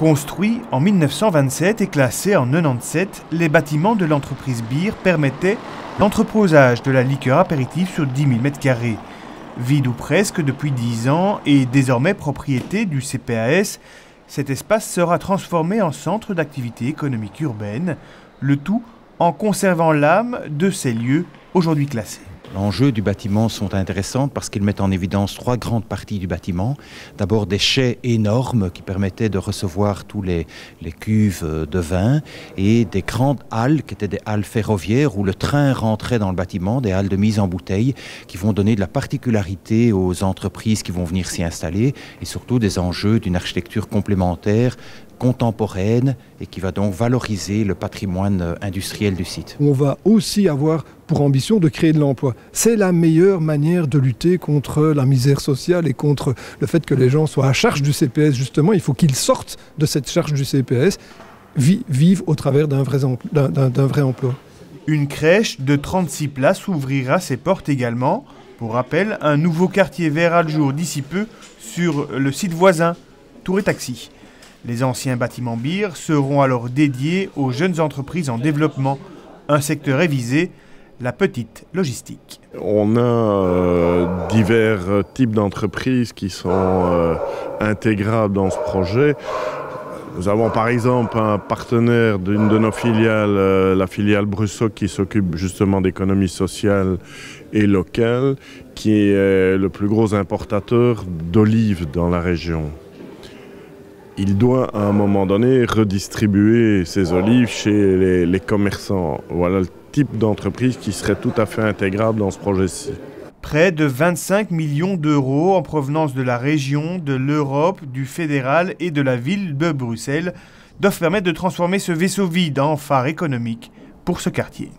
Construits en 1927 et classés en 97, les bâtiments de l'entreprise Beer permettaient l'entreposage de la liqueur apéritive sur 10 000 m². Vide ou presque depuis 10 ans et désormais propriété du CPAS, cet espace sera transformé en centre d'activité économique urbaine, le tout en conservant l'âme de ces lieux aujourd'hui classés. L'enjeu du bâtiment sont intéressants parce qu'ils mettent en évidence 3 grandes parties du bâtiment. D'abord des chais énormes qui permettaient de recevoir tous les cuves de vin et des grandes halles qui étaient des halles ferroviaires où le train rentrait dans le bâtiment, des halles de mise en bouteille qui vont donner de la particularité aux entreprises qui vont venir s'y installer et surtout des enjeux d'une architecture complémentaire, contemporaine et qui va donc valoriser le patrimoine industriel du site. On va aussi avoir pour ambition de créer de l'emploi. C'est la meilleure manière de lutter contre la misère sociale et contre le fait que les gens soient à charge du CPS. Justement, il faut qu'ils sortent de cette charge du CPS, vivent au travers d'un vrai emploi. Une crèche de 36 places ouvrira ses portes également. Pour rappel, un nouveau quartier verra le jour d'ici peu sur le site voisin, Tour et Taxi. Les anciens bâtiments Beer seront alors dédiés aux jeunes entreprises en développement. Un secteur est visé, la petite logistique. On a divers types d'entreprises qui sont intégrables dans ce projet. Nous avons par exemple un partenaire d'une de nos filiales, la filiale Brussock, qui s'occupe justement d'économie sociale et locale, qui est le plus gros importateur d'olives dans la région. Il doit à un moment donné redistribuer ses olives chez les commerçants. Voilà le type d'entreprise qui serait tout à fait intégrable dans ce projet-ci. Près de 25 millions d'euros en provenance de la région, de l'Europe, du fédéral et de la ville de Bruxelles doivent permettre de transformer ce vaisseau vide en phare économique pour ce quartier.